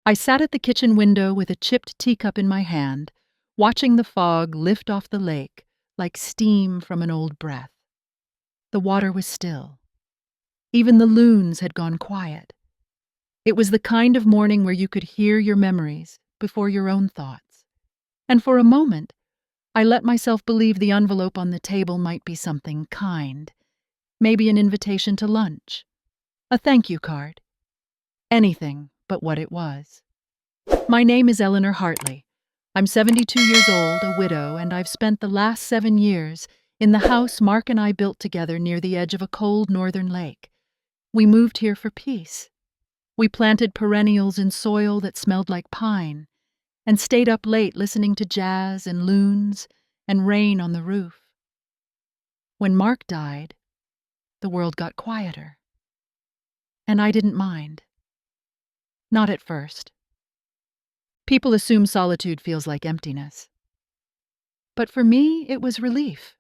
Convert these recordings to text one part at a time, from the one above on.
I sat at the kitchen window with a chipped teacup in my hand, watching the fog lift off the lake like steam from an old breath. The water was still. Even the loons had gone quiet. It was the kind of morning where you could hear your memories before your own thoughts. And for a moment, I let myself believe the envelope on the table might be something kind. Maybe an invitation to lunch. A thank you card. Anything but what it was. My name is Eleanor Hartley. I'm 72 years old, a widow, and I've spent the last 7 years in the house Mark and I built together near the edge of a cold northern lake. We moved here for peace. We planted perennials in soil that smelled like pine, and stayed up late listening to jazz and loons and rain on the roof. When Mark died, the world got quieter. And I didn't mind. Not at first. People assume solitude feels like emptiness. But for me, it was relief.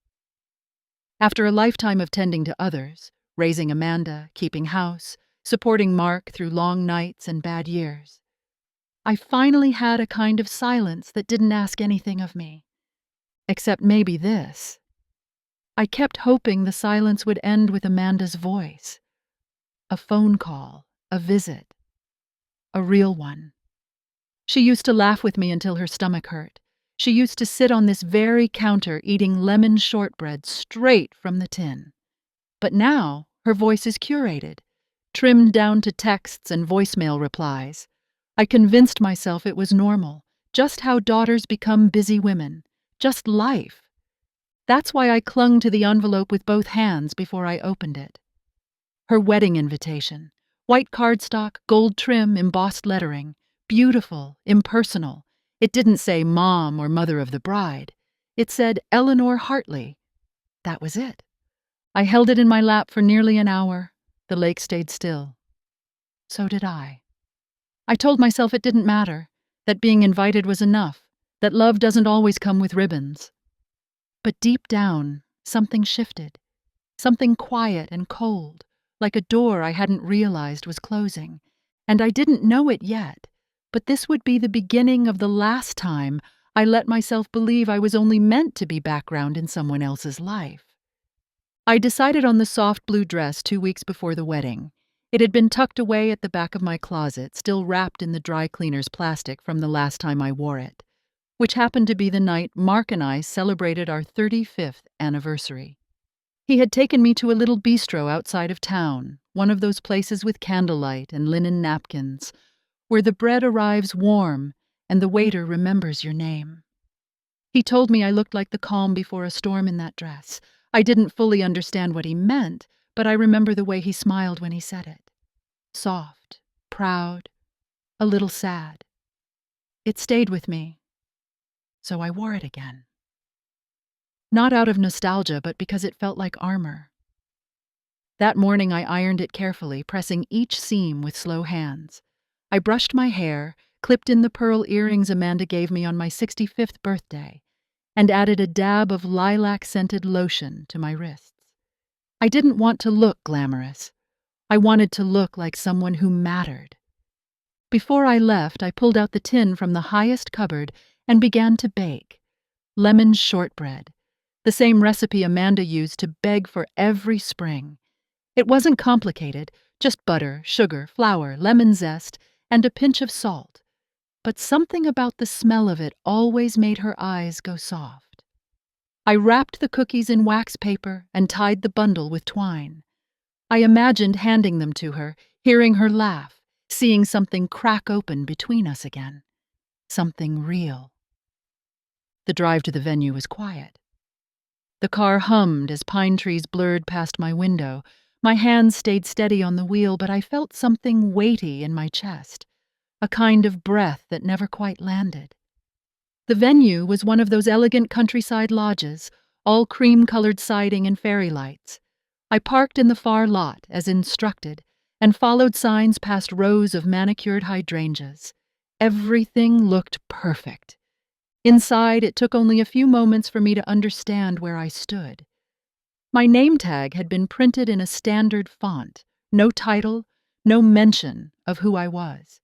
After a lifetime of tending to others, raising Amanda, keeping house, supporting Mark through long nights and bad years, I finally had a kind of silence that didn't ask anything of me. Except maybe this. I kept hoping the silence would end with Amanda's voice. A phone call, a visit. A real one. She used to laugh with me until her stomach hurt. She used to sit on this very counter eating lemon shortbread straight from the tin. But now her voice is curated, trimmed down to texts and voicemail replies. I convinced myself it was normal, just how daughters become busy women, just life. That's why I clung to the envelope with both hands before I opened it. Her wedding invitation, white cardstock, gold trim, embossed lettering, beautiful, impersonal. It didn't say mom or mother of the bride. It said Eleanor Hartley. That was it. I held it in my lap for nearly an hour. The lake stayed still. So did I. I told myself it didn't matter, that being invited was enough, that love doesn't always come with ribbons. But deep down, something shifted. Something quiet and cold, like a door I hadn't realized was closing. And I didn't know it yet. But this would be the beginning of the last time I let myself believe I was only meant to be background in someone else's life. I decided on the soft blue dress 2 weeks before the wedding. It had been tucked away at the back of my closet, still wrapped in the dry cleaner's plastic from the last time I wore it, which happened to be the night Mark and I celebrated our 35th anniversary. He had taken me to a little bistro outside of town, one of those places with candlelight and linen napkins, where the bread arrives warm and the waiter remembers your name. He told me I looked like the calm before a storm in that dress. I didn't fully understand what he meant, but I remember the way he smiled when he said it. Soft, proud, a little sad. It stayed with me, so I wore it again. Not out of nostalgia, but because it felt like armor. That morning I ironed it carefully, pressing each seam with slow hands. I brushed my hair, clipped in the pearl earrings Amanda gave me on my 65th birthday, and added a dab of lilac-scented lotion to my wrists. I didn't want to look glamorous. I wanted to look like someone who mattered. Before I left, I pulled out the tin from the highest cupboard and began to bake. Lemon shortbread, the same recipe Amanda used to beg for every spring. It wasn't complicated, just butter, sugar, flour, lemon zest, and a pinch of salt. But something about the smell of it always made her eyes go soft. I wrapped the cookies in wax paper and tied the bundle with twine. I imagined handing them to her, hearing her laugh, seeing something crack open between us again. Something real. The drive to the venue was quiet. The car hummed as pine trees blurred past my window. My hands stayed steady on the wheel, but I felt something weighty in my chest, a kind of breath that never quite landed. The venue was one of those elegant countryside lodges, all cream-colored siding and fairy lights. I parked in the far lot, as instructed, and followed signs past rows of manicured hydrangeas. Everything looked perfect. Inside, it took only a few moments for me to understand where I stood. My name tag had been printed in a standard font, no title, no mention of who I was.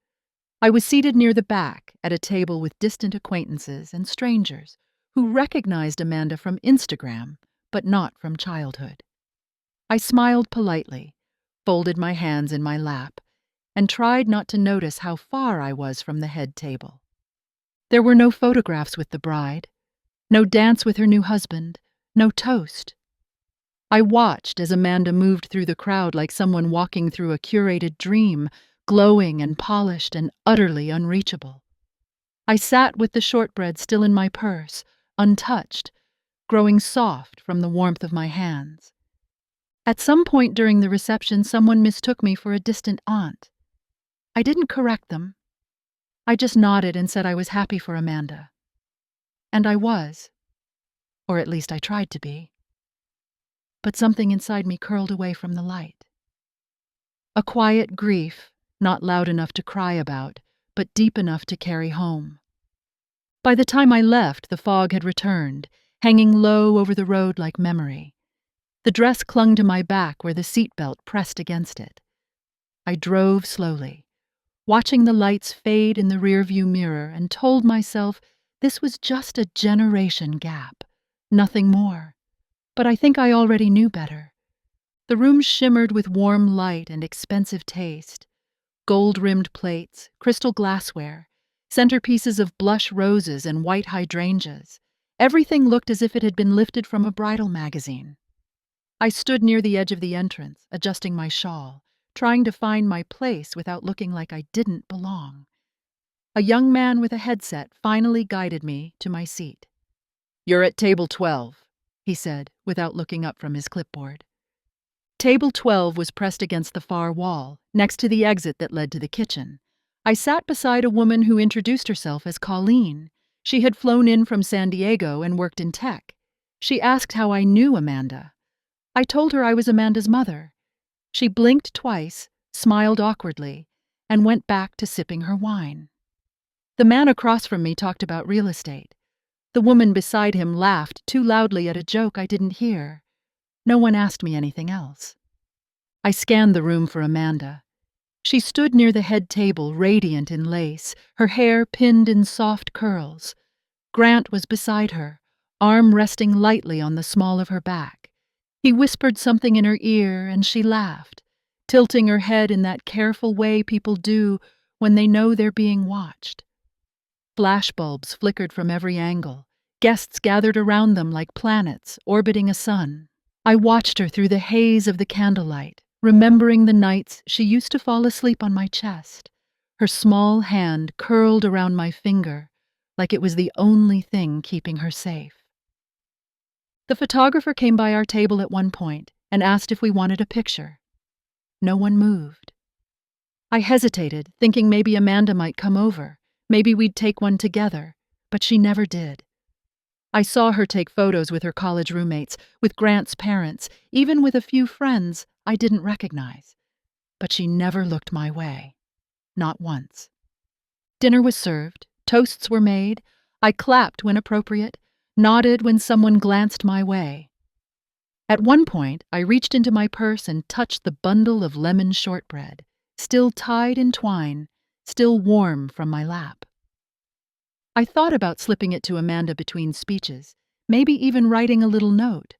I was seated near the back at a table with distant acquaintances and strangers who recognized Amanda from Instagram, but not from childhood. I smiled politely, folded my hands in my lap, and tried not to notice how far I was from the head table. There were no photographs with the bride, no dance with her new husband, no toast. I watched as Amanda moved through the crowd like someone walking through a curated dream, glowing and polished and utterly unreachable. I sat with the shortbread still in my purse, untouched, growing soft from the warmth of my hands. At some point during the reception, someone mistook me for a distant aunt. I didn't correct them. I just nodded and said I was happy for Amanda. And I was. Or at least I tried to be. But something inside me curled away from the light. A quiet grief, not loud enough to cry about, but deep enough to carry home. By the time I left, the fog had returned, hanging low over the road like memory. The dress clung to my back where the seatbelt pressed against it. I drove slowly, watching the lights fade in the rearview mirror, and told myself this was just a generation gap, nothing more. But I think I already knew better. The room shimmered with warm light and expensive taste. Gold-rimmed plates, crystal glassware, centerpieces of blush roses and white hydrangeas. Everything looked as if it had been lifted from a bridal magazine. I stood near the edge of the entrance, adjusting my shawl, trying to find my place without looking like I didn't belong. A young man with a headset finally guided me to my seat. "You're at table 12, he said, without looking up from his clipboard. Table 12 was pressed against the far wall, next to the exit that led to the kitchen. I sat beside a woman who introduced herself as Colleen. She had flown in from San Diego and worked in tech. She asked how I knew Amanda. I told her I was Amanda's mother. She blinked twice, smiled awkwardly, and went back to sipping her wine. The man across from me talked about real estate. The woman beside him laughed too loudly at a joke I didn't hear. No one asked me anything else. I scanned the room for Amanda. She stood near the head table, radiant in lace, her hair pinned in soft curls. Grant was beside her, arm resting lightly on the small of her back. He whispered something in her ear, and she laughed, tilting her head in that careful way people do when they know they're being watched. Flashbulbs flickered from every angle. Guests gathered around them like planets orbiting a sun. I watched her through the haze of the candlelight, remembering the nights she used to fall asleep on my chest, her small hand curled around my finger like it was the only thing keeping her safe. The photographer came by our table at one point and asked if we wanted a picture. No one moved. I hesitated, thinking maybe Amanda might come over. Maybe we'd take one together, but she never did. I saw her take photos with her college roommates, with Grant's parents, even with a few friends I didn't recognize. But she never looked my way. Not once. Dinner was served, toasts were made, I clapped when appropriate, nodded when someone glanced my way. At one point, I reached into my purse and touched the bundle of lemon shortbread, still tied in twine, still warm from my lap. I thought about slipping it to Amanda between speeches, maybe even writing a little note,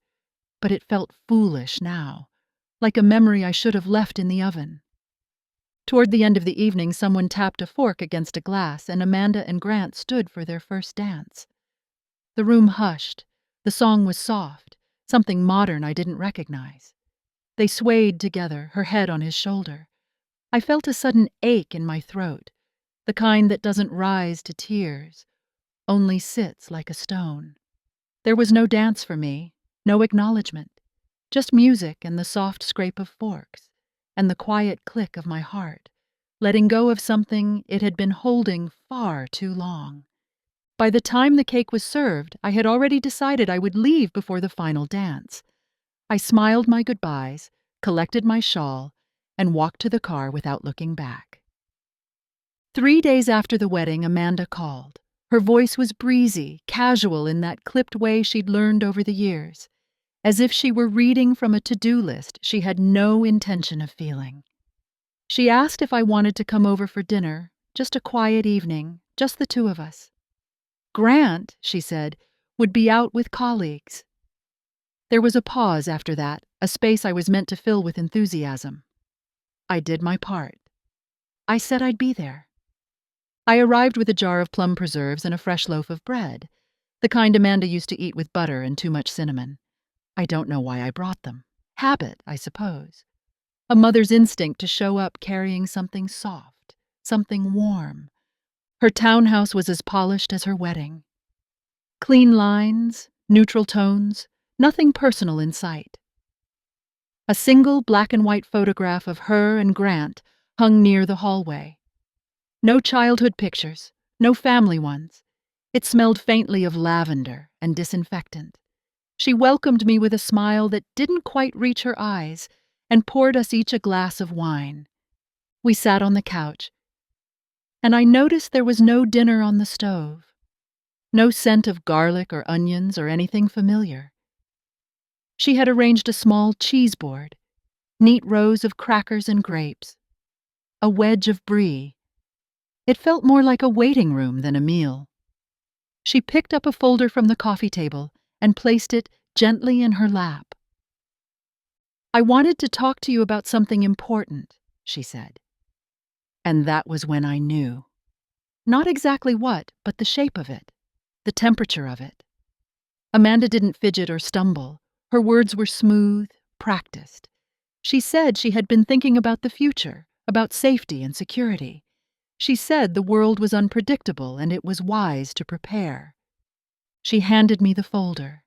but it felt foolish now, like a memory I should have left in the oven. Toward the end of the evening, someone tapped a fork against a glass, and Amanda and Grant stood for their first dance. The room hushed. The song was soft, something modern I didn't recognize. They swayed together, her head on his shoulder. I felt a sudden ache in my throat, the kind that doesn't rise to tears, only sits like a stone. There was no dance for me, no acknowledgement, just music and the soft scrape of forks, and the quiet click of my heart, letting go of something it had been holding far too long. By the time the cake was served, I had already decided I would leave before the final dance. I smiled my goodbyes, collected my shawl, and walked to the car without looking back. 3 days after the wedding, Amanda called. Her voice was breezy, casual in that clipped way she'd learned over the years, as if she were reading from a to-do list she had no intention of feeling. She asked if I wanted to come over for dinner, Just a quiet evening, just the two of us. Grant, she said, would be out with colleagues. There was a pause after that, a space I was meant to fill with enthusiasm. I did my part. I said I'd be there. I arrived with a jar of plum preserves and a fresh loaf of bread, the kind Amanda used to eat with butter and too much cinnamon. I don't know why I brought them. Habit, I suppose. A mother's instinct to show up carrying something soft, something warm. Her townhouse was as polished as her wedding. Clean lines, neutral tones, nothing personal in sight. A single black and white photograph of her and Grant hung near the hallway. No childhood pictures, no family ones. It smelled faintly of lavender and disinfectant. She welcomed me with a smile that didn't quite reach her eyes and poured us each a glass of wine. We sat on the couch, and I noticed there was no dinner on the stove, no scent of garlic or onions or anything familiar. She had arranged a small cheese board, neat rows of crackers and grapes, a wedge of brie. It felt more like a waiting room than a meal. She picked up a folder from the coffee table and placed it gently in her lap. "I wanted to talk to you about something important," she said. And that was when I knew. Not exactly what, but the shape of it, the temperature of it. Amanda didn't fidget or stumble. Her words were smooth, practiced. She said she had been thinking about the future, about safety and security. She said the world was unpredictable and it was wise to prepare. She handed me the folder.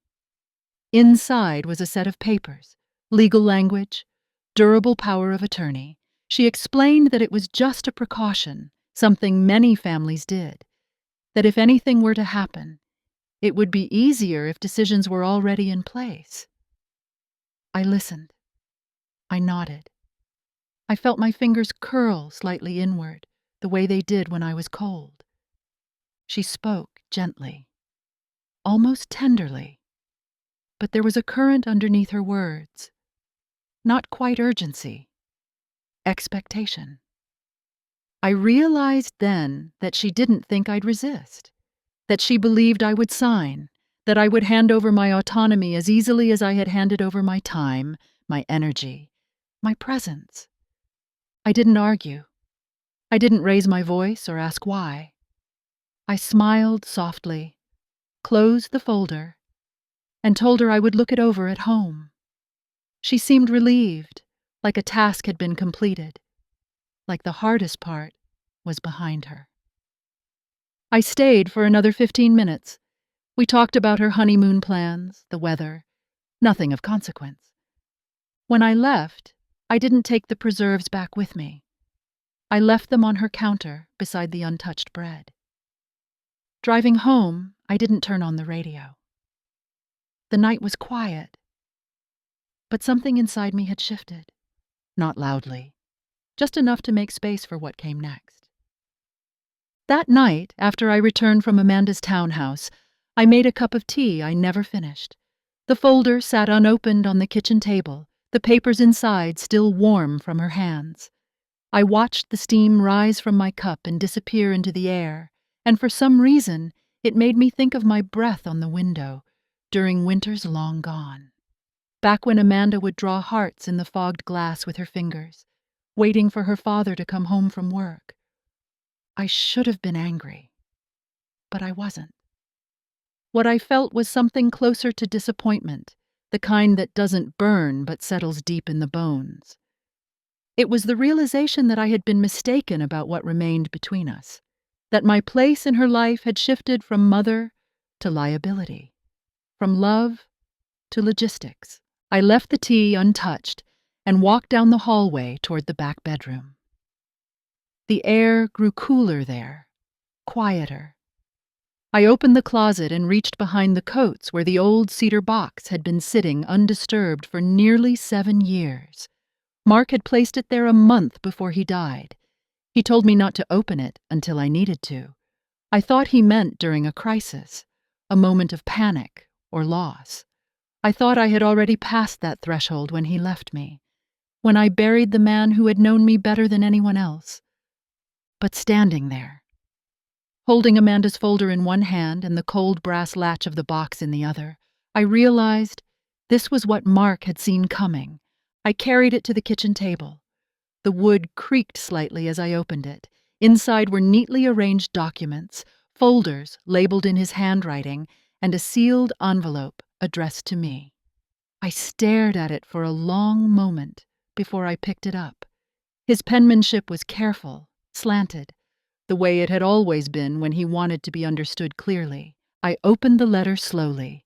Inside was a set of papers, legal language, durable power of attorney. She explained that it was just a precaution, something many families did, that if anything were to happen, it would be easier if decisions were already in place. I listened. I nodded. I felt my fingers curl slightly inward, the way they did when I was cold. She spoke gently, almost tenderly, but there was a current underneath her words. Not quite urgency. Expectation. I realized then that she didn't think I'd resist, that she believed I would sign, that I would hand over my autonomy as easily as I had handed over my time, my energy, my presence. I didn't argue. I didn't raise my voice or ask why. I smiled softly, closed the folder, and told her I would look it over at home. She seemed relieved, like a task had been completed, like the hardest part was behind her. I stayed for another 15 minutes. We talked about her honeymoon plans, the weather, nothing of consequence. When I left, I didn't take the preserves back with me. I left them on her counter beside the untouched bread. Driving home, I didn't turn on the radio. The night was quiet, but something inside me had shifted. Not loudly, just enough to make space for what came next. That night, after I returned from Amanda's townhouse, I made a cup of tea I never finished. The folder sat unopened on the kitchen table, the papers inside still warm from her hands. I watched the steam rise from my cup and disappear into the air, and for some reason it made me think of my breath on the window during winters long gone. Back when Amanda would draw hearts in the fogged glass with her fingers, waiting for her father to come home from work. I should have been angry, but I wasn't. What I felt was something closer to disappointment, the kind that doesn't burn but settles deep in the bones. It was the realization that I had been mistaken about what remained between us, that my place in her life had shifted from mother to liability, from love to logistics. I left the tea untouched and walked down the hallway toward the back bedroom. The air grew cooler there, quieter. I opened the closet and reached behind the coats where the old cedar box had been sitting undisturbed for nearly 7 years. Mark had placed it there a month before he died. He told me not to open it until I needed to. I thought he meant during a crisis, a moment of panic or loss. I thought I had already passed that threshold when he left me, when I buried the man who had known me better than anyone else. But standing there, holding Amanda's folder in one hand and the cold brass latch of the box in the other, I realized this was what Mark had seen coming. I carried it to the kitchen table. The wood creaked slightly as I opened it. Inside were neatly arranged documents, folders labeled in his handwriting, and a sealed envelope addressed to me. I stared at it for a long moment before I picked it up. His penmanship was careful, slanted, the way it had always been when he wanted to be understood clearly. I opened the letter slowly,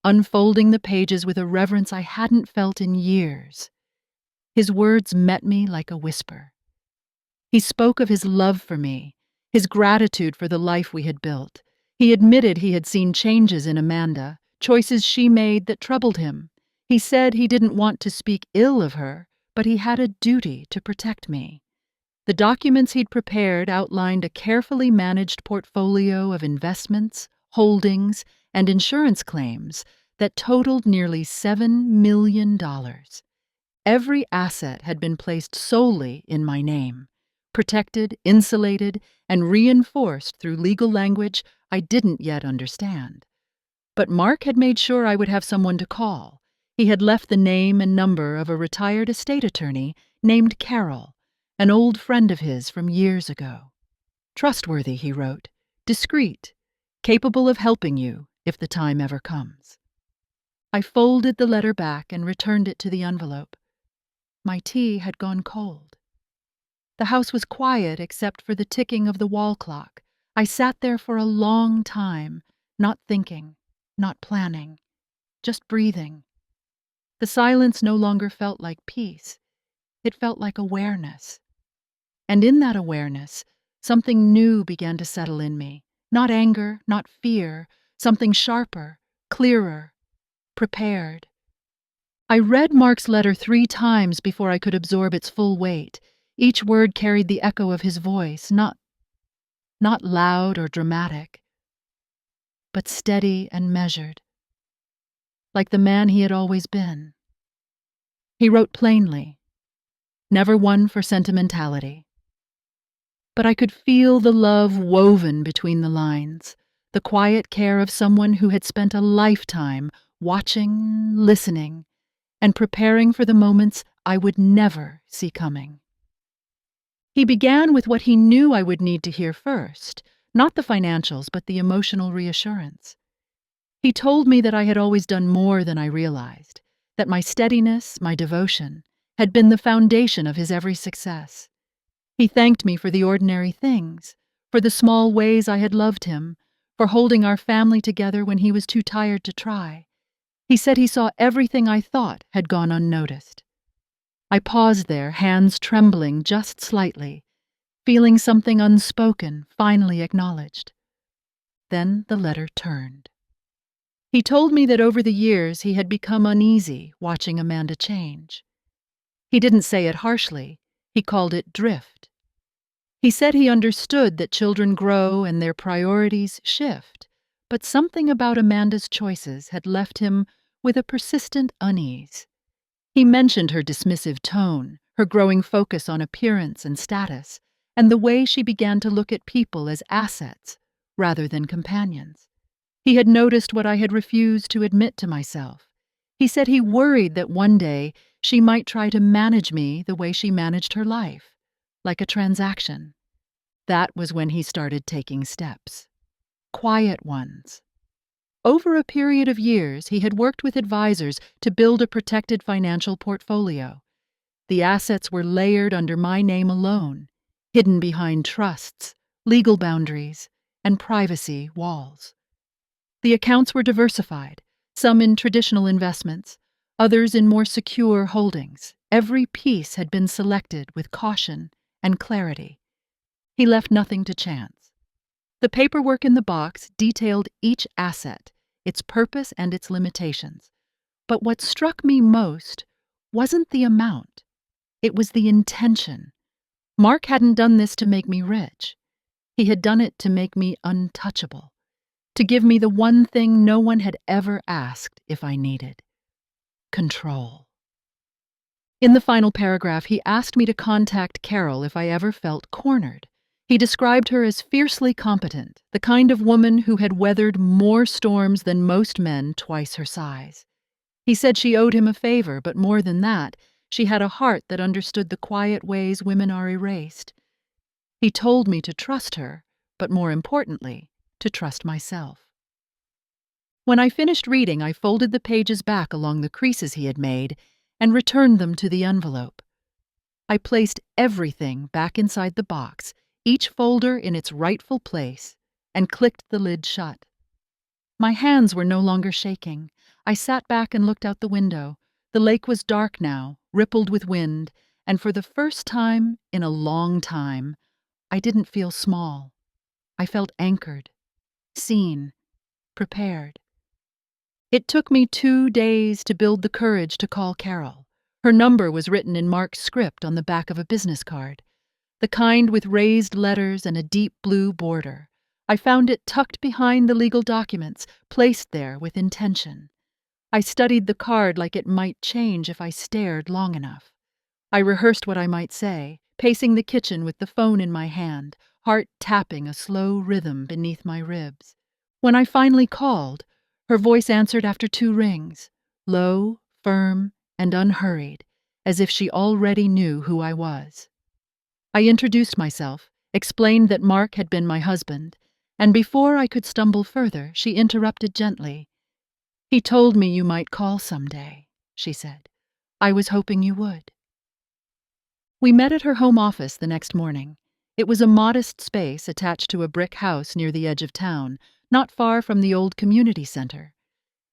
unfolding the pages with a reverence I hadn't felt in years. His words met me like a whisper. He spoke of his love for me, his gratitude for the life we had built. He admitted he had seen changes in Amanda, choices she made that troubled him. He said he didn't want to speak ill of her, but he had a duty to protect me. The documents he'd prepared outlined a carefully managed portfolio of investments, holdings, and insurance claims that totaled nearly $7 million. Every asset had been placed solely in my name, protected, insulated, and reinforced through legal language I didn't yet understand. But Mark had made sure I would have someone to call. He had left the name and number of a retired estate attorney named Carol, an old friend of his from years ago. Trustworthy, he wrote, discreet, capable of helping you if the time ever comes. I folded the letter back and returned it to the envelope. My tea had gone cold. The house was quiet except for the ticking of the wall clock. I sat there for a long time, not thinking, not planning, just breathing. The silence no longer felt like peace. It felt like awareness. And in that awareness, something new began to settle in me. Not anger, not fear, something sharper, clearer, prepared. I read Mark's letter 3 times before I could absorb its full weight. Each word carried the echo of his voice, not loud or dramatic, but steady and measured, like the man he had always been. He wrote plainly, never one for sentimentality. But I could feel the love woven between the lines, the quiet care of someone who had spent a lifetime watching, listening, and preparing for the moments I would never see coming. He began with what he knew I would need to hear first, not the financials, but the emotional reassurance. He told me that I had always done more than I realized, that my steadiness, my devotion, had been the foundation of his every success. He thanked me for the ordinary things, for the small ways I had loved him, for holding our family together when he was too tired to try. He said he saw everything I thought had gone unnoticed. I paused there, hands trembling just slightly, feeling something unspoken finally acknowledged. Then the letter turned. He told me that over the years he had become uneasy watching Amanda change. He didn't say it harshly. He called it drift. He said he understood that children grow and their priorities shift, but something about Amanda's choices had left him with a persistent unease. He mentioned her dismissive tone, her growing focus on appearance and status, and the way she began to look at people as assets rather than companions. He had noticed what I had refused to admit to myself. He said he worried that one day she might try to manage me the way she managed her life, like a transaction. That was when he started taking steps. Quiet ones. Over a period of years, he had worked with advisors to build a protected financial portfolio. The assets were layered under my name alone, hidden behind trusts, legal boundaries, and privacy walls. The accounts were diversified, some in traditional investments, others in more secure holdings. Every piece had been selected with caution and clarity. He left nothing to chance. The paperwork in the box detailed each asset, its purpose and its limitations. But what struck me most wasn't the amount. It was the intention. Mark hadn't done this to make me rich. He had done it to make me untouchable, to give me the one thing no one had ever asked if I needed: control. In the final paragraph, he asked me to contact Carol if I ever felt cornered. He described her as fiercely competent, the kind of woman who had weathered more storms than most men twice her size. He said she owed him a favor, but more than that, she had a heart that understood the quiet ways women are erased. He told me to trust her, but more importantly, to trust myself. When I finished reading, I folded the pages back along the creases he had made and returned them to the envelope. I placed everything back inside the box, each folder in its rightful place, and clicked the lid shut. My hands were no longer shaking. I sat back and looked out the window. The lake was dark now, rippled with wind, and for the first time in a long time, I didn't feel small. I felt anchored, seen, prepared. It took me 2 days to build the courage to call Carol. Her number was written in Mark's script on the back of a business card, the kind with raised letters and a deep blue border. I found it tucked behind the legal documents, placed there with intention. I studied the card like it might change if I stared long enough. I rehearsed what I might say, pacing the kitchen with the phone in my hand, heart tapping a slow rhythm beneath my ribs. When I finally called, her voice answered after 2 rings, low, firm, and unhurried, as if she already knew who I was. I introduced myself, explained that Mark had been my husband, and before I could stumble further, she interrupted gently. "He told me you might call someday," she said. "I was hoping you would." We met at her home office the next morning. It was a modest space attached to a brick house near the edge of town, not far from the old community center.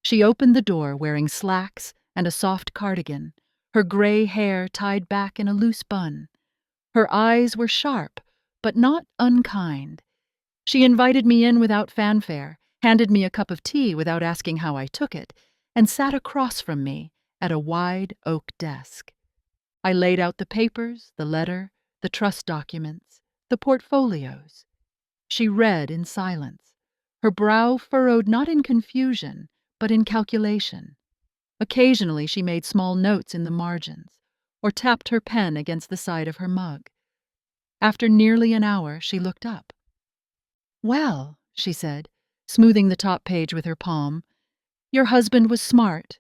She opened the door wearing slacks and a soft cardigan, her gray hair tied back in a loose bun. Her eyes were sharp, but not unkind. She invited me in without fanfare, handed me a cup of tea without asking how I took it, and sat across from me at a wide oak desk. I laid out the papers, the letter, the trust documents, the portfolios. She read in silence, her brow furrowed not in confusion, but in calculation. Occasionally she made small notes in the margins, or tapped her pen against the side of her mug. After nearly an hour, she looked up. "Well," she said, smoothing the top page with her palm, "your husband was smart,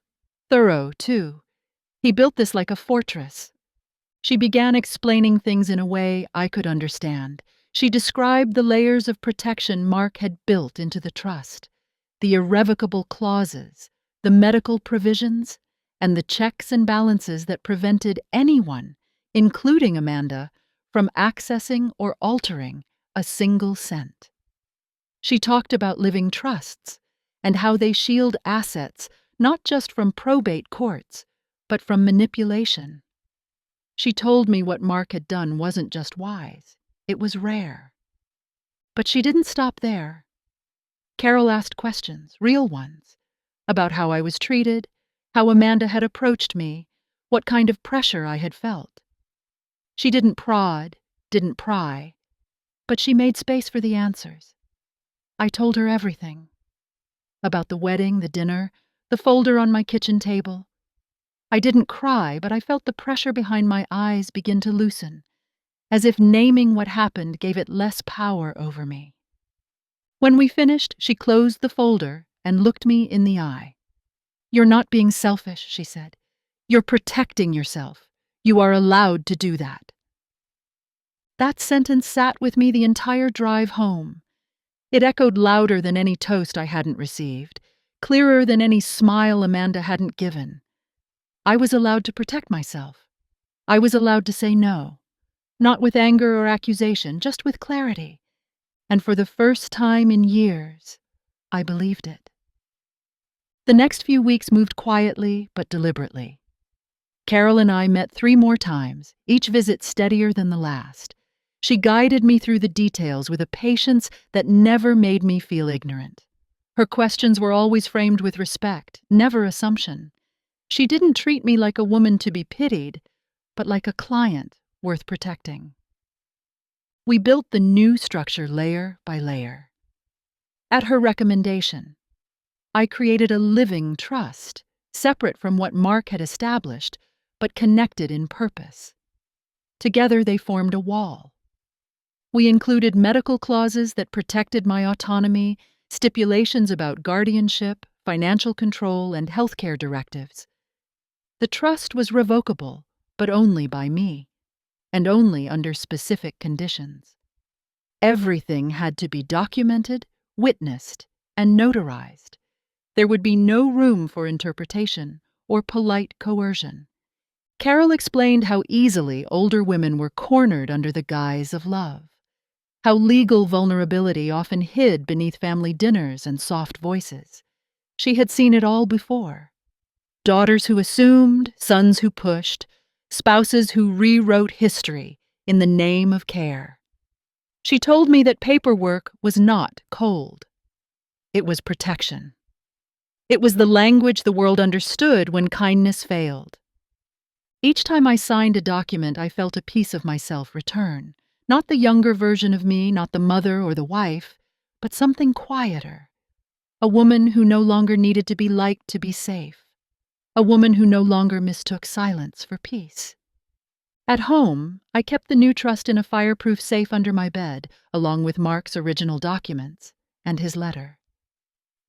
thorough, too. He built this like a fortress." She began explaining things in a way I could understand. She described the layers of protection Mark had built into the trust, the irrevocable clauses, the medical provisions, and the checks and balances that prevented anyone, including Amanda, from accessing or altering a single cent. She talked about living trusts and how they shield assets not just from probate courts, but from manipulation. She told me what Mark had done wasn't just wise, it was rare. But she didn't stop there. Carol asked questions, real ones, about how I was treated, how Amanda had approached me, what kind of pressure I had felt. She didn't prod, didn't pry, but she made space for the answers. I told her everything. About the wedding, the dinner, the folder on my kitchen table. I didn't cry, but I felt the pressure behind my eyes begin to loosen, as if naming what happened gave it less power over me. When we finished, she closed the folder and looked me in the eye. "You're not being selfish," she said. "You're protecting yourself. You are allowed to do that." That sentence sat with me the entire drive home. It echoed louder than any toast I hadn't received, clearer than any smile Amanda hadn't given. I was allowed to protect myself. I was allowed to say no, not with anger or accusation, just with clarity. And for the first time in years, I believed it. The next few weeks moved quietly but deliberately. Carol and I met 3 more times, each visit steadier than the last. She guided me through the details with a patience that never made me feel ignorant. Her questions were always framed with respect, never assumption. She didn't treat me like a woman to be pitied, but like a client worth protecting. We built the new structure layer by layer. At her recommendation, I created a living trust, separate from what Mark had established, but connected in purpose. Together they formed a wall. We included medical clauses that protected my autonomy, stipulations about guardianship, financial control, and healthcare directives. The trust was revocable, but only by me, and only under specific conditions. Everything had to be documented, witnessed, and notarized. There would be no room for interpretation or polite coercion. Carol explained how easily older women were cornered under the guise of love, how legal vulnerability often hid beneath family dinners and soft voices. She had seen it all before. Daughters who assumed, sons who pushed, spouses who rewrote history in the name of care. She told me that paperwork was not cold. It was protection. It was the language the world understood when kindness failed. Each time I signed a document, I felt a piece of myself return. Not the younger version of me, not the mother or the wife, but something quieter. A woman who no longer needed to be liked to be safe. A woman who no longer mistook silence for peace. At home, I kept the new trust in a fireproof safe under my bed, along with Mark's original documents and his letter.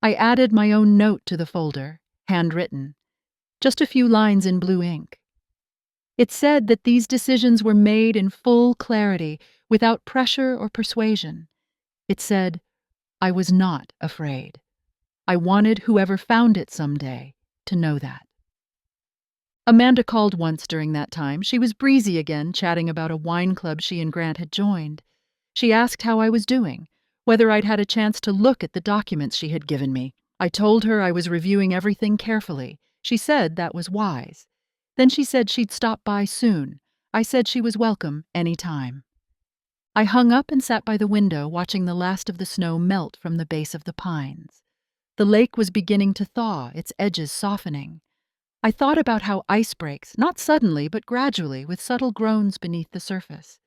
I added my own note to the folder, handwritten, just a few lines in blue ink. It said that these decisions were made in full clarity, without pressure or persuasion. It said, I was not afraid. I wanted whoever found it someday to know that. Amanda called once during that time. She was breezy again, chatting about a wine club she and Grant had joined. She asked how I was doing, whether I'd had a chance to look at the documents she had given me. I told her I was reviewing everything carefully. She said that was wise. Then she said she'd stop by soon. I said she was welcome any time. I hung up and sat by the window, watching the last of the snow melt from the base of the pines. The lake was beginning to thaw, its edges softening. I thought about how ice breaks, not suddenly, but gradually, with subtle groans beneath the surface.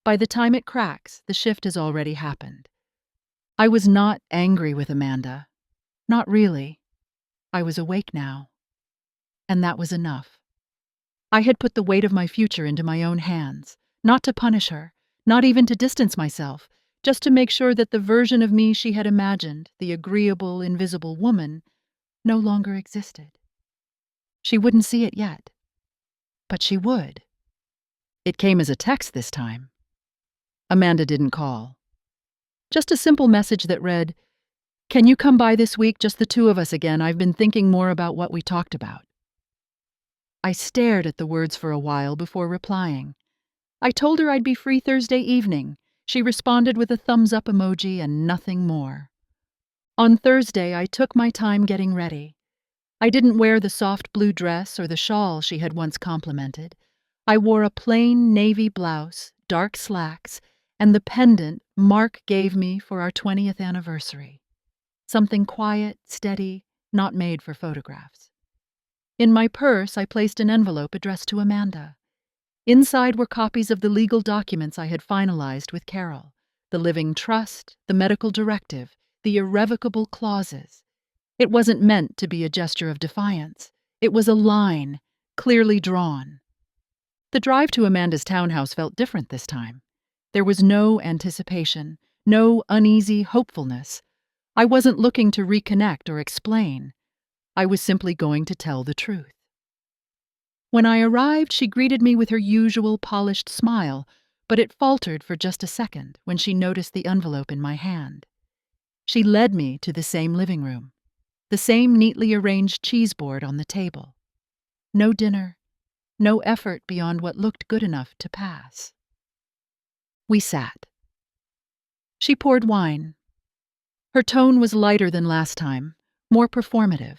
By the time it cracks, the shift has already happened. I was not angry with Amanda. Not really. I was awake now. And that was enough. I had put the weight of my future into my own hands, not to punish her, not even to distance myself, just to make sure that the version of me she had imagined, the agreeable, invisible woman, no longer existed. She wouldn't see it yet, but she would. It came as a text this time. Amanda didn't call. Just a simple message that read, "Can you come by this week, just the two of us again? I've been thinking more about what we talked about." I stared at the words for a while before replying. I told her I'd be free Thursday evening. She responded with a thumbs-up emoji and nothing more. On Thursday, I took my time getting ready. I didn't wear the soft blue dress or the shawl she had once complimented. I wore a plain navy blouse, dark slacks, and the pendant Mark gave me for our 20th anniversary. Something quiet, steady, not made for photographs. In my purse, I placed an envelope addressed to Amanda. Inside were copies of the legal documents I had finalized with Carol, the living trust, the medical directive, the irrevocable clauses. It wasn't meant to be a gesture of defiance. It was a line, clearly drawn. The drive to Amanda's townhouse felt different this time. There was no anticipation, no uneasy hopefulness. I wasn't looking to reconnect or explain. I was simply going to tell the truth. When I arrived, she greeted me with her usual polished smile, but it faltered for just a second when she noticed the envelope in my hand. She led me to the same living room, the same neatly arranged cheese board on the table. No dinner, no effort beyond what looked good enough to pass. We sat. She poured wine. Her tone was lighter than last time, more performative.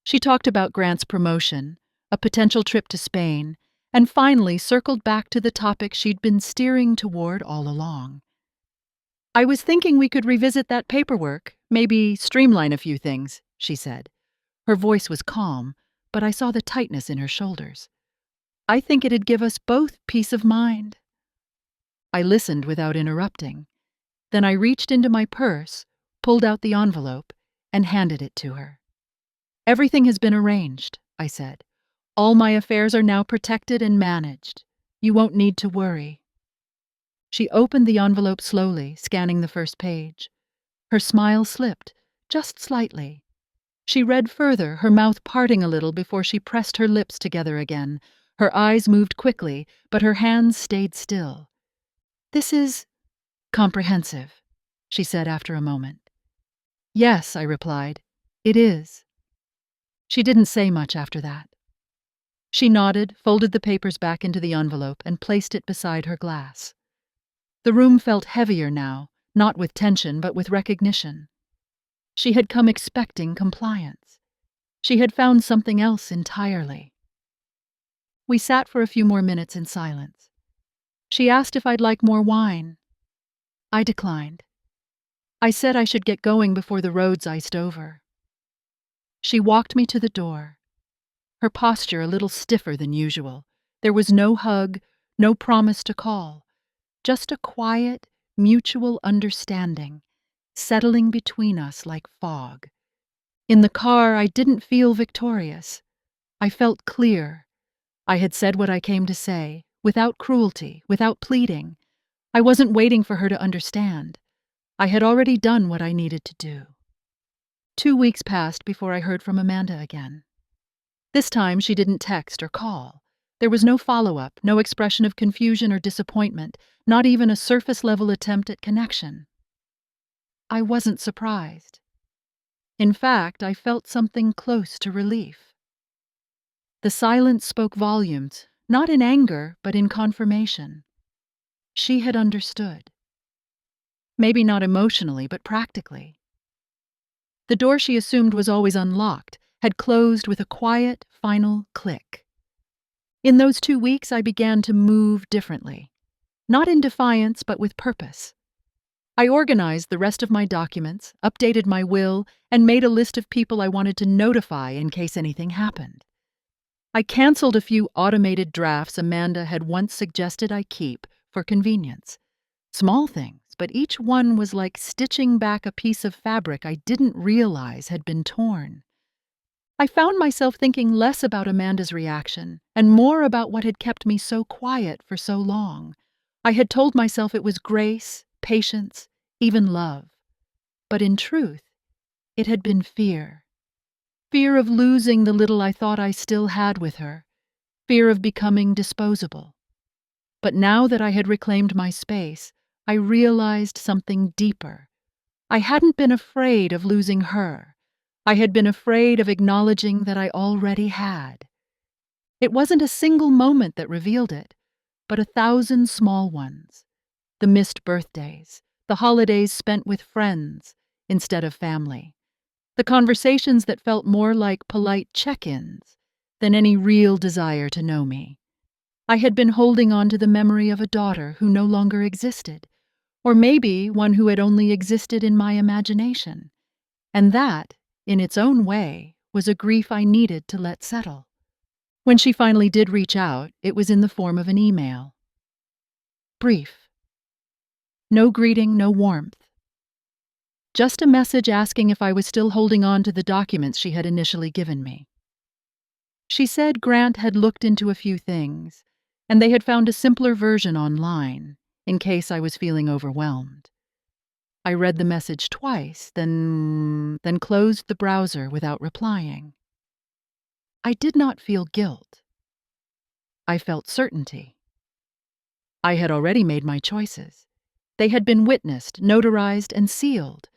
She talked about Grant's promotion, a potential trip to Spain, and finally circled back to the topic she'd been steering toward all along. "I was thinking we could revisit that paperwork, maybe streamline a few things," she said. Her voice was calm, but I saw the tightness in her shoulders. "I think it'd give us both peace of mind." I listened without interrupting. Then I reached into my purse, pulled out the envelope, and handed it to her. "Everything has been arranged," I said. "All my affairs are now protected and managed. You won't need to worry." She opened the envelope slowly, scanning the first page. Her smile slipped, just slightly. She read further, her mouth parting a little before she pressed her lips together again. Her eyes moved quickly, but her hands stayed still. "This is comprehensive," she said after a moment. "Yes," I replied. "It is." She didn't say much after that. She nodded, folded the papers back into the envelope, and placed it beside her glass. The room felt heavier now, not with tension, but with recognition. She had come expecting compliance. She had found something else entirely. We sat for a few more minutes in silence. She asked if I'd like more wine. I declined. I said I should get going before the roads iced over. She walked me to the door, her posture a little stiffer than usual. There was no hug, no promise to call, just a quiet, mutual understanding, settling between us like fog. In the car, I didn't feel victorious. I felt clear. I had said what I came to say, without cruelty, without pleading. I wasn't waiting for her to understand. I had already done what I needed to do. 2 weeks passed before I heard from Amanda again. This time she didn't text or call. There was no follow-up, no expression of confusion or disappointment, not even a surface-level attempt at connection. I wasn't surprised. In fact, I felt something close to relief. The silence spoke volumes, not in anger, but in confirmation. She had understood. Maybe not emotionally, but practically. The door she assumed was always unlocked had closed with a quiet, final click. In those 2 weeks, I began to move differently. Not in defiance, but with purpose. I organized the rest of my documents, updated my will, and made a list of people I wanted to notify in case anything happened. I canceled a few automated drafts Amanda had once suggested I keep for convenience. Small things, but each one was like stitching back a piece of fabric I didn't realize had been torn. I found myself thinking less about Amanda's reaction and more about what had kept me so quiet for so long. I had told myself it was grace, patience, even love. But in truth, it had been fear. Fear of losing the little I thought I still had with her. Fear of becoming disposable. But now that I had reclaimed my space, I realized something deeper. I hadn't been afraid of losing her. I had been afraid of acknowledging that I already had. It wasn't a single moment that revealed it, but 1,000 small ones. The missed birthdays, the holidays spent with friends instead of family. The conversations that felt more like polite check-ins than any real desire to know me. I had been holding on to the memory of a daughter who no longer existed, or maybe one who had only existed in my imagination. And that, in its own way, was a grief I needed to let settle. When she finally did reach out, it was in the form of an email. Brief. No greeting, no warmth. Just a message asking if I was still holding on to the documents she had initially given me. She said Grant had looked into a few things, and they had found a simpler version online, in case I was feeling overwhelmed. I read the message twice, then closed the browser without replying. I did not feel guilt. I felt certainty. I had already made my choices. They had been witnessed, notarized, and sealed.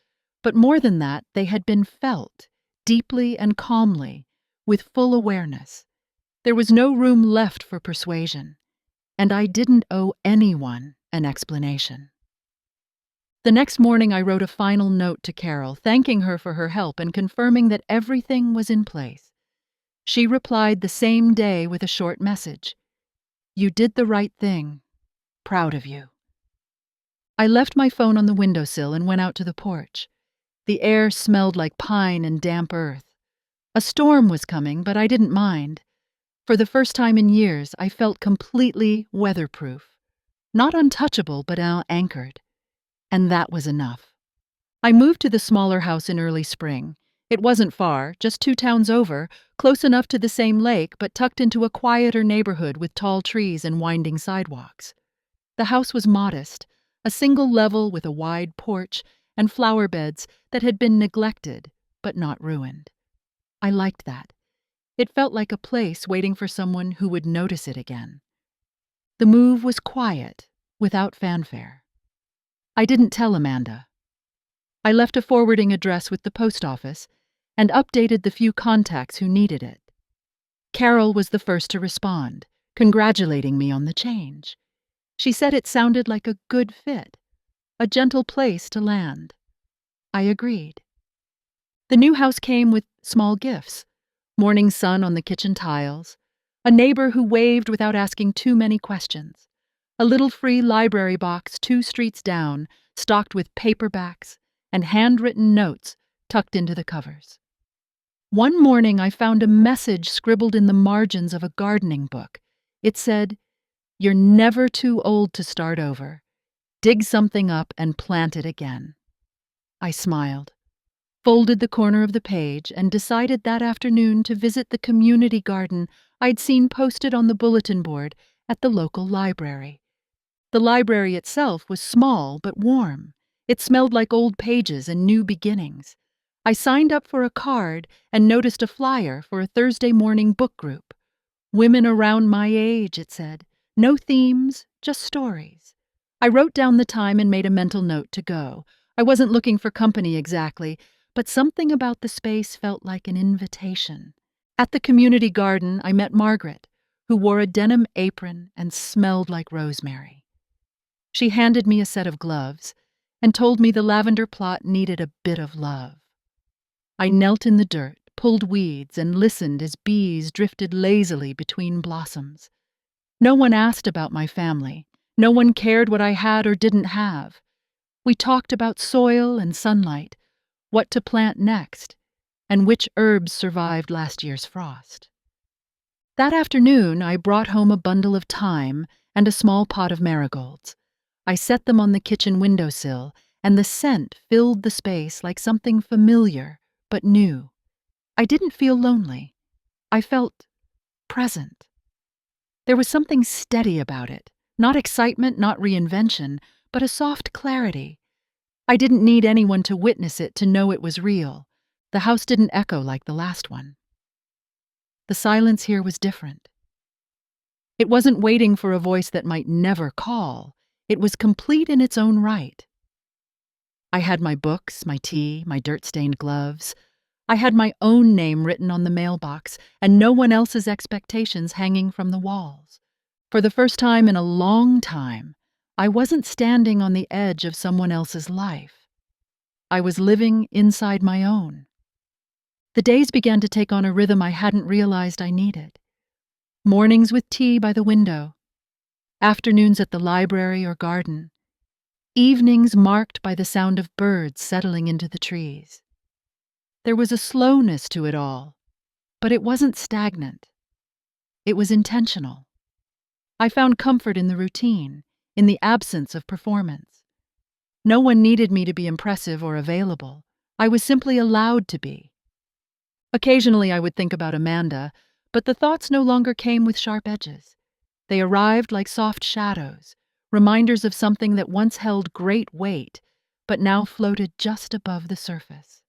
But more than that, they had been felt, deeply and calmly, with full awareness. There was no room left for persuasion, and I didn't owe anyone an explanation. The next morning I wrote a final note to Carol, thanking her for her help and confirming that everything was in place. She replied the same day with a short message. "You did the right thing. Proud of you." I left my phone on the windowsill and went out to the porch. The air smelled like pine and damp earth. A storm was coming, but I didn't mind. For the first time in years, I felt completely weatherproof. Not untouchable, but anchored. And that was enough. I moved to the smaller house in early spring. It wasn't far, just 2 towns over, close enough to the same lake, but tucked into a quieter neighborhood with tall trees and winding sidewalks. The house was modest, a single level with a wide porch and flower beds that had been neglected but not ruined. I liked that. It felt like a place waiting for someone who would notice it again. The move was quiet, without fanfare. I didn't tell Amanda. I left a forwarding address with the post office and updated the few contacts who needed it. Carol was the first to respond, congratulating me on the change. She said it sounded like a good fit, a gentle place to land. I agreed. The new house came with small gifts: morning sun on the kitchen tiles, a neighbor who waved without asking too many questions, a little free library box 2 streets down, stocked with paperbacks and handwritten notes tucked into the covers. One morning I found a message scribbled in the margins of a gardening book. It said, "You're never too old to start over. Dig something up and plant it again." I smiled, folded the corner of the page, and decided that afternoon to visit the community garden I'd seen posted on the bulletin board at the local library. The library itself was small but warm. It smelled like old pages and new beginnings. I signed up for a card and noticed a flyer for a Thursday morning book group. Women around my age, it said. No themes, just stories. I wrote down the time and made a mental note to go. I wasn't looking for company exactly, but something about the space felt like an invitation. At the community garden, I met Margaret, who wore a denim apron and smelled like rosemary. She handed me a set of gloves and told me the lavender plot needed a bit of love. I knelt in the dirt, pulled weeds, and listened as bees drifted lazily between blossoms. No one asked about my family. No one cared what I had or didn't have. We talked about soil and sunlight, what to plant next, and which herbs survived last year's frost. That afternoon, I brought home a bundle of thyme and a small pot of marigolds. I set them on the kitchen windowsill, and the scent filled the space like something familiar but new. I didn't feel lonely. I felt present. There was something steady about it, not excitement, not reinvention, but a soft clarity. I didn't need anyone to witness it to know it was real. The house didn't echo like the last one. The silence here was different. It wasn't waiting for a voice that might never call. It was complete in its own right. I had my books, my tea, my dirt-stained gloves. I had my own name written on the mailbox and no one else's expectations hanging from the walls. For the first time in a long time, I wasn't standing on the edge of someone else's life. I was living inside my own. The days began to take on a rhythm I hadn't realized I needed. Mornings with tea by the window, afternoons at the library or garden, evenings marked by the sound of birds settling into the trees. There was a slowness to it all, but it wasn't stagnant. It was intentional. I found comfort in the routine, in the absence of performance. No one needed me to be impressive or available. I was simply allowed to be. Occasionally I would think about Amanda, but the thoughts no longer came with sharp edges. They arrived like soft shadows, reminders of something that once held great weight, but now floated just above the surface.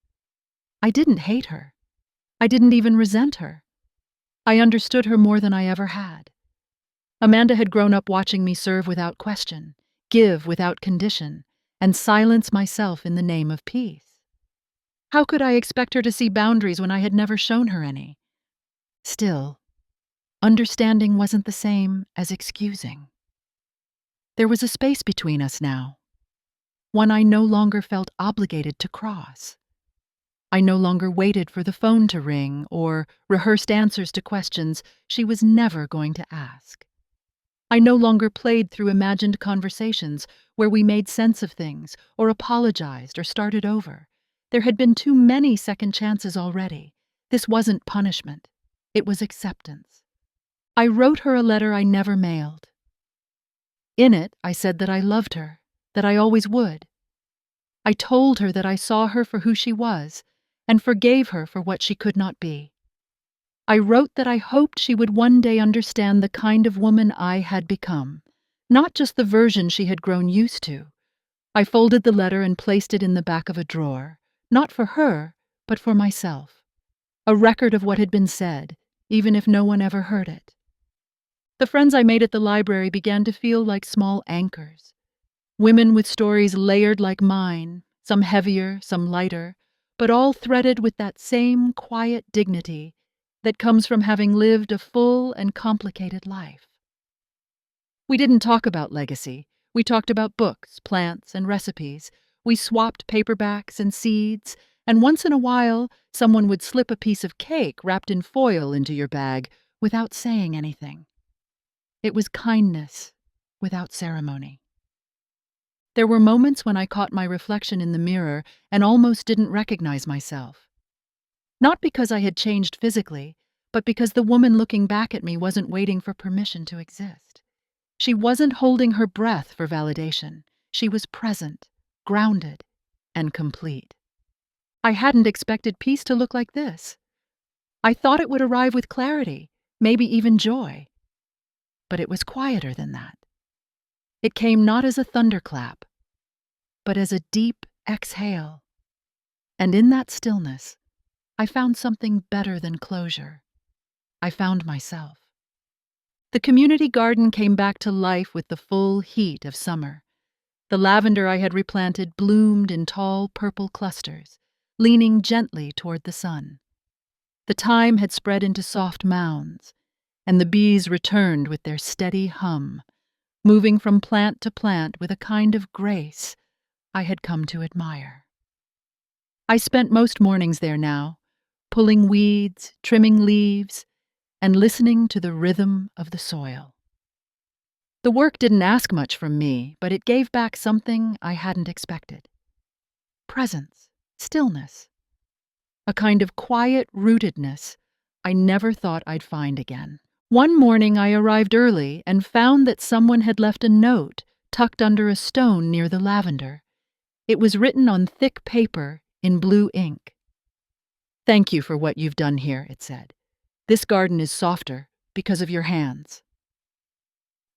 I didn't hate her. I didn't even resent her. I understood her more than I ever had. Amanda had grown up watching me serve without question, give without condition, and silence myself in the name of peace. How could I expect her to see boundaries when I had never shown her any? Still, understanding wasn't the same as excusing. There was a space between us now, one I no longer felt obligated to cross. I no longer waited for the phone to ring or rehearsed answers to questions she was never going to ask. I no longer played through imagined conversations where we made sense of things or apologized or started over. There had been too many second chances already. This wasn't punishment. It was acceptance. I wrote her a letter I never mailed. In it, I said that I loved her, that I always would. I told her that I saw her for who she was and forgave her for what she could not be. I wrote that I hoped she would one day understand the kind of woman I had become, not just the version she had grown used to, I folded the letter and placed it in the back of a drawer, not for her, but for myself. A record of what had been said, even if no one ever heard it. The friends I made at the library began to feel like small anchors. Women with stories layered like mine, some heavier, some lighter, but all threaded with that same quiet dignity that comes from having lived a full and complicated life. We didn't talk about legacy. We talked about books, plants, and recipes. We swapped paperbacks and seeds, and once in a while, someone would slip a piece of cake wrapped in foil into your bag without saying anything. It was kindness without ceremony. There were moments when I caught my reflection in the mirror and almost didn't recognize myself. Not because I had changed physically, but because the woman looking back at me wasn't waiting for permission to exist. She wasn't holding her breath for validation. She was present, grounded, and complete. I hadn't expected peace to look like this. I thought it would arrive with clarity, maybe even joy. But it was quieter than that. It came not as a thunderclap, but as a deep exhale. And in that stillness, I found something better than closure. I found myself. The community garden came back to life with the full heat of summer. The lavender I had replanted bloomed in tall purple clusters, leaning gently toward the sun. The thyme had spread into soft mounds, and the bees returned with their steady hum, moving from plant to plant with a kind of grace I had come to admire. I spent most mornings there now, pulling weeds, trimming leaves, and listening to the rhythm of the soil. The work didn't ask much from me, but it gave back something I hadn't expected. Presence, stillness, a kind of quiet rootedness I never thought I'd find again. One morning I arrived early and found that someone had left a note tucked under a stone near the lavender. It was written on thick paper in blue ink. "Thank you for what you've done here," it said. "This garden is softer because of your hands."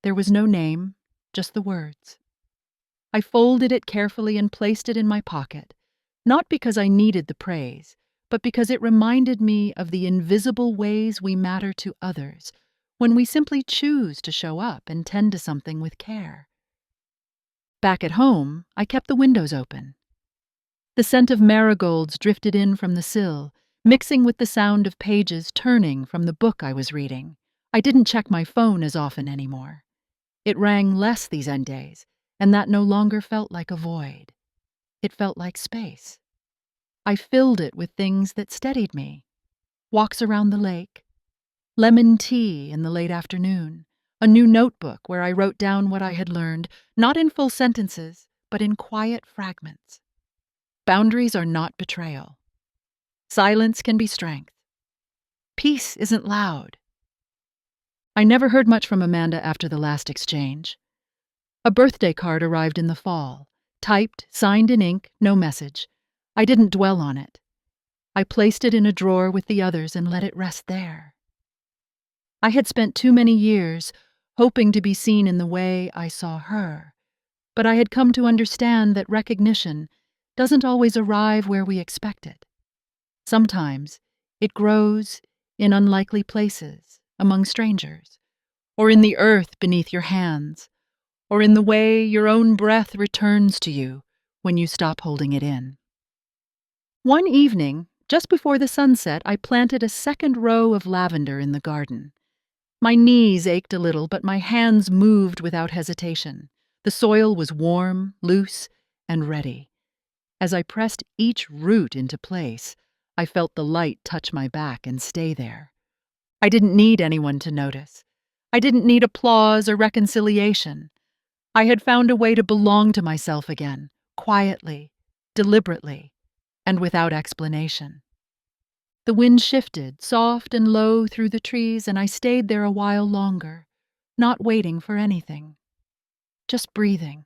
There was no name, just the words. I folded it carefully and placed it in my pocket, not because I needed the praise, but because it reminded me of the invisible ways we matter to others when we simply choose to show up and tend to something with care. Back at home, I kept the windows open. The scent of marigolds drifted in from the sill, mixing with the sound of pages turning from the book I was reading. I didn't check my phone as often anymore. It rang less these end days, and that no longer felt like a void. It felt like space. I filled it with things that steadied me. Walks around the lake, lemon tea in the late afternoon, a new notebook where I wrote down what I had learned, not in full sentences, but in quiet fragments. Boundaries are not betrayal. Silence can be strength. Peace isn't loud. I never heard much from Amanda after the last exchange. A birthday card arrived in the fall, typed, signed in ink, no message. I didn't dwell on it. I placed it in a drawer with the others and let it rest there. I had spent too many years hoping to be seen in the way I saw her, but I had come to understand that recognition doesn't always arrive where we expect it. Sometimes it grows in unlikely places, among strangers, or in the earth beneath your hands, or in the way your own breath returns to you when you stop holding it in. One evening, just before the sunset, I planted a second row of lavender in the garden. My knees ached a little, but my hands moved without hesitation. The soil was warm, loose, and ready. As I pressed each root into place, I felt the light touch my back and stay there. I didn't need anyone to notice. I didn't need applause or reconciliation. I had found a way to belong to myself again, quietly, deliberately, and without explanation. The wind shifted, soft and low through the trees, and I stayed there a while longer, not waiting for anything, just breathing.